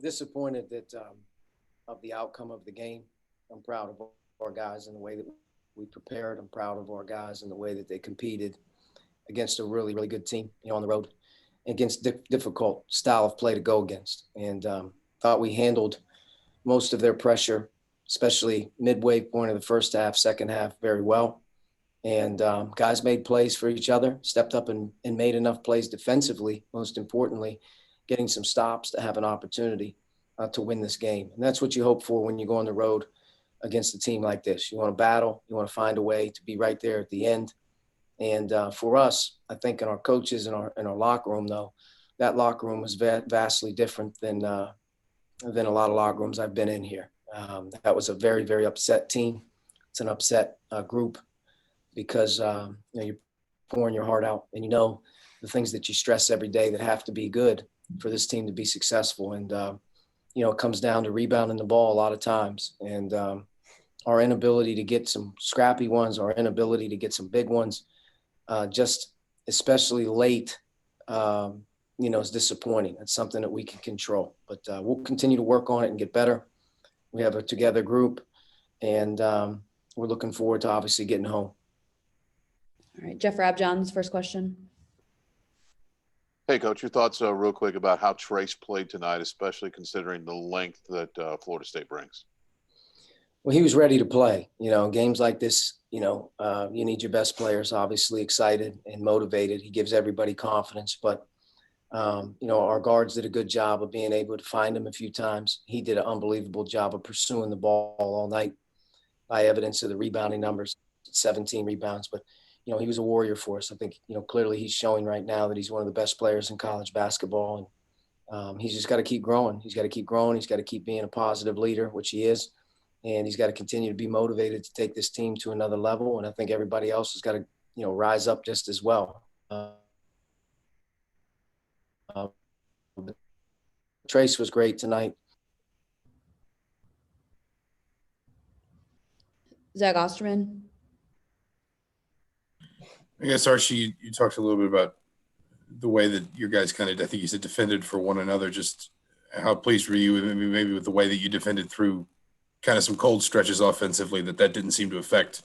disappointed that of the outcome of the game. I'm proud of our guys in the way that we prepared. I'm proud of our guys in the way that they competed against a really, really good team, on the road, against difficult style of play to go against. And thought we handled most of their pressure, especially midway point of the first half, second half, very well. And guys made plays for each other, stepped up and made enough plays defensively, most importantly, getting some stops to have an opportunity to win this game. And that's what you hope for when you go on the road against a team like this. You want to battle. You want to find a way to be right there at the end. And for us, I think in our coaches and our locker room, though, that locker room was vastly different than a lot of locker rooms I've been in here. That was a very, very upset team. It's an upset group because you're pouring your heart out, and the things that you stress every day that have to be good for this team to be successful. And it comes down to rebounding the ball a lot of times, and our inability to get some scrappy ones, our inability to get some big ones, just especially late, is disappointing. It's something that we can control, but we'll continue to work on it and get better. We have a together group, and we're looking forward to obviously getting home. All right, Jeff Rabjohn's first question. Hey, Coach, your thoughts real quick about how Trayce played tonight, especially considering the length that Florida State brings. Well, he was ready to play. Games like this, you need your best players, obviously excited and motivated. He gives everybody confidence, but our guards did a good job of being able to find him a few times. He did an unbelievable job of pursuing the ball all night, by evidence of the rebounding numbers, 17 rebounds. But, he was a warrior for us. I think, clearly he's showing right now that he's one of the best players in college basketball. And he's just got to keep growing. He's got to keep growing. He's got to keep being a positive leader, which he is. And he's got to continue to be motivated to take this team to another level. And I think everybody else has got to, rise up just as well. Trayce was great tonight. Zach Osterman. I guess, Archie, you talked a little bit about the way that your guys kind of, I think you said, defended for one another. Just how pleased were you maybe with the way that you defended through kind of some cold stretches offensively, that didn't seem to affect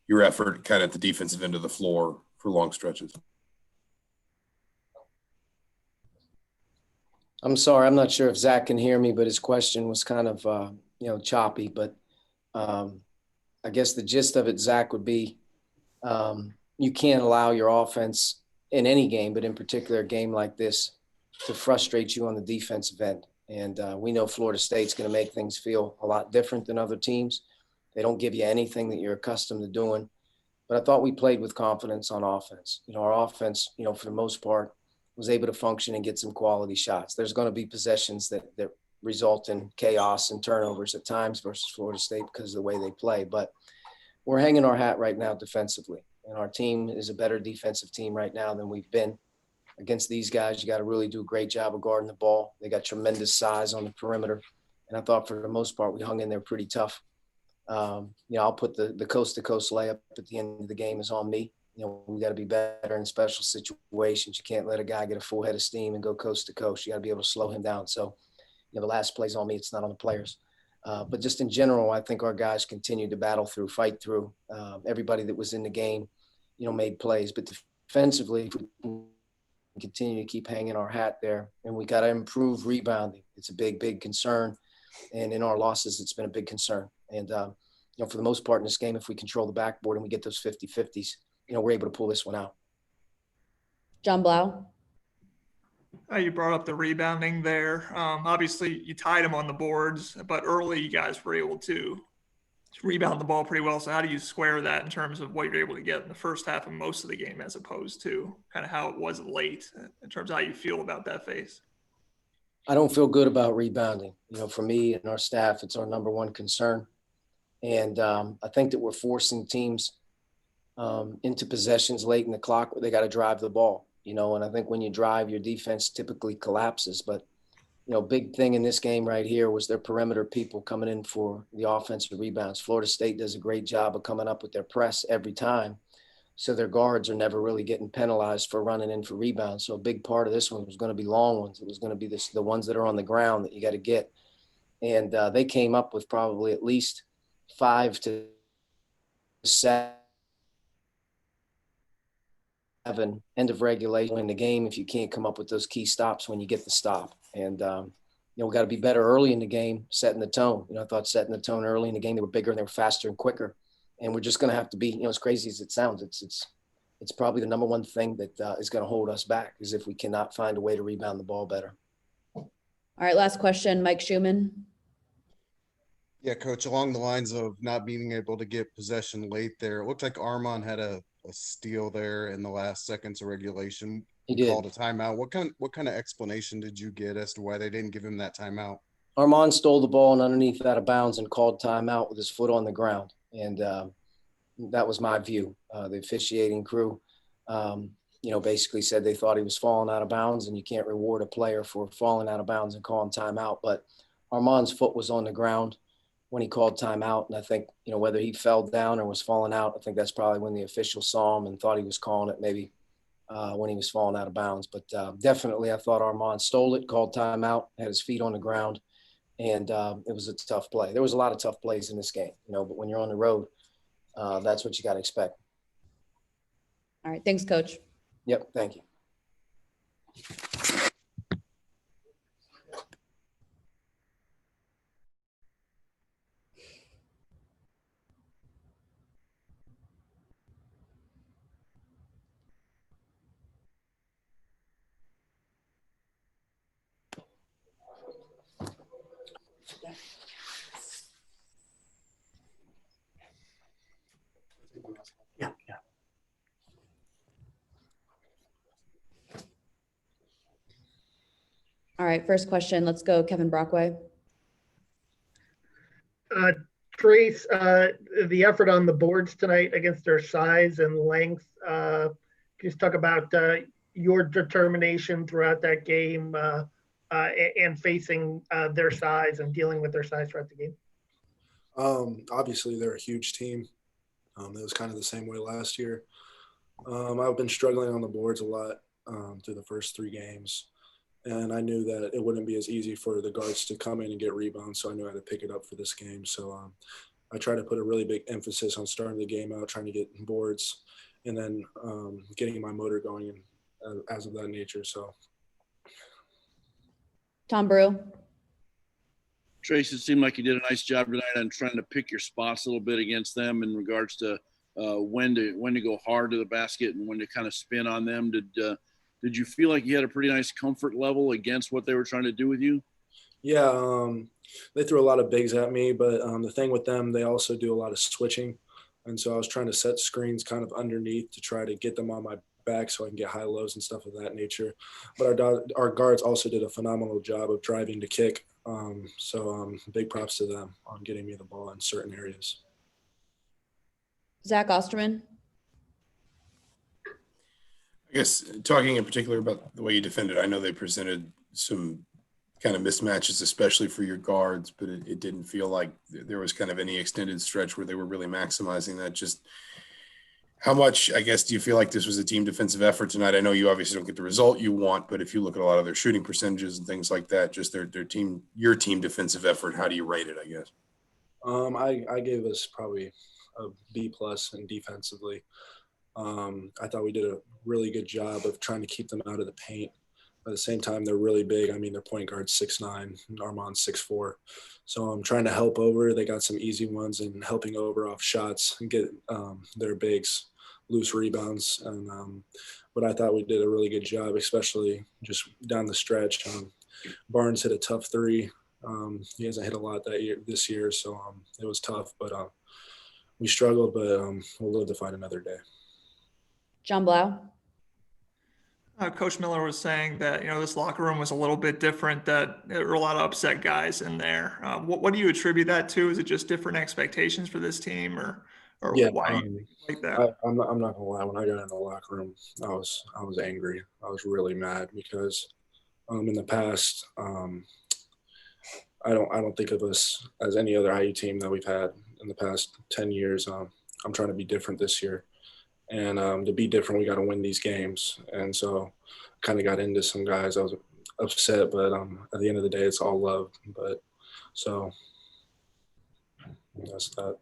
your effort kind of at the defensive end of the floor for long stretches? I'm sorry. I'm not sure if Zach can hear me, but his question was kind of, choppy. But I guess the gist of it, Zach, would be you can't allow your offense in any game, but in particular a game like this, to frustrate you on the defensive end. And we know Florida State's going to make things feel a lot different than other teams. They don't give you anything that you're accustomed to doing. But I thought we played with confidence on offense. Our offense, for the most part, was able to function and get some quality shots. There's going to be possessions that result in chaos and turnovers at times versus Florida State because of the way they play. But we're hanging our hat right now defensively. And our team is a better defensive team right now than we've been. Against these guys, you got to really do a great job of guarding the ball. They got tremendous size on the perimeter. And I thought for the most part, we hung in there pretty tough. I'll put the coast-to-coast layup at the end of the game is on me. We got to be better in special situations. You can't let a guy get a full head of steam and go coast to coast. You got to be able to slow him down. So, the last play's on me. It's not on the players. But just in general, I think our guys continued to battle through, fight through. Everybody that was in the game, made plays. But defensively, if we can continue to keep hanging our hat there, and we got to improve rebounding. It's a big, big concern. And in our losses, it's been a big concern. And, for the most part in this game, if we control the backboard and we get those 50-50s, we're able to pull this one out. John Blau. You brought up the rebounding there. Obviously, you tied them on the boards, but early you guys were able to rebound the ball pretty well. So how do you square that in terms of what you're able to get in the first half of most of the game as opposed to kind of how it was late in terms of how you feel about that phase? I don't feel good about rebounding. For me and our staff, it's our number one concern. And I think that we're forcing teams into possessions late in the clock where they got to drive the ball, and I think when you drive, your defense typically collapses. But, big thing in this game right here was their perimeter people coming in for the offensive rebounds. Florida State does a great job of coming up with their press every time. So their guards are never really getting penalized for running in for rebounds. So a big part of this one was going to be long ones. It was going to be the ones that are on the ground that you got to get. And they came up with probably at least 5 to 7 end of regulation in the game if you can't come up with those key stops when you get the stop. And, we got to be better early in the game, setting the tone. I thought setting the tone early in the game, they were bigger and they were faster and quicker. And we're just going to have to be, as crazy as it sounds, it's probably the number one thing that is going to hold us back is if we cannot find a way to rebound the ball better. All right, last question, Mike Schumann. Yeah, Coach, along the lines of not being able to get possession late there, it looked like Armand had a steal there in the last seconds of regulation. He did. Called a timeout. What kind of explanation did you get as to why they didn't give him that timeout? Armand stole the ball and underneath out of bounds and called timeout with his foot on the ground. And that was my view. The officiating crew, basically said they thought he was falling out of bounds, and you can't reward a player for falling out of bounds and calling timeout. But Armand's foot was on the ground when he called timeout. And I think, whether he fell down or was falling out, I think that's probably when the official saw him and thought he was calling it maybe when he was falling out of bounds. But definitely I thought Armand stole it, called timeout, had his feet on the ground. And it was a tough play. There was a lot of tough plays in this game, but when you're on the road, that's what you got to expect. All right, thanks, Coach. Yep, thank you. Yeah. All right, first question. Let's go, Kevin Brockway. Trayce, the effort on the boards tonight against their size and length. Can you just talk about your determination throughout that game and facing their size and dealing with their size throughout the game? Obviously, they're a huge team. It was kind of the same way last year. I've been struggling on the boards a lot through the first 3 games. And I knew that it wouldn't be as easy for the guards to come in and get rebounds, so I knew I had to pick it up for this game. So I tried to put a really big emphasis on starting the game out, trying to get boards, and then getting my motor going and as of that nature. So, Tom Brew. Trayce, it seemed like you did a nice job tonight on trying to pick your spots a little bit against them in regards to when to go hard to the basket and when to kind of spin on them. Did you feel like you had a pretty nice comfort level against what they were trying to do with you? yeah, they threw a lot of bigs at me, but the thing with them, they also do a lot of switching. And so I was trying to set screens kind of underneath to try to get them on my back so I can get high lows and stuff of that nature. But our guards also did a phenomenal job of driving to kick. So big props to them on getting me the ball in certain areas. Zach Osterman. I guess talking in particular about the way you defended, I know they presented some kind of mismatches, especially for your guards, but it didn't feel like there was kind of any extended stretch where they were really maximizing that. Just how much, I guess, do you feel like this was a team defensive effort tonight? I know you obviously don't get the result you want, but if you look at a lot of their shooting percentages and things like that, just your team defensive effort, how do you rate it, I guess? I gave us probably a B+ in defensively. I thought we did a really good job of trying to keep them out of the paint. At the same time, they're really big. I mean, their point guard's 6'9", Armand's 6'4". So I'm trying to help over. They got some easy ones and helping over off shots and get their bigs loose rebounds. And but I thought we did a really good job, especially just down the stretch. Barnes hit a tough 3. He hasn't hit a lot this year, so it was tough. But we struggled, but we'll live to fight another day. John Blau. Coach Miller was saying that, this locker room was a little bit different, that there were a lot of upset guys in there. What do you attribute that to? Is it just different expectations for this team or Yeah, why do you like that? I'm not gonna lie. When I got in the locker room, I was angry. I was really mad because in the past, I don't think of us as any other IU team that we've had in the past 10 years. I'm trying to be different this year. And to be different, we got to win these games. And so kind of got into some guys. I was upset, but at the end of the day, it's all love. But so that's that.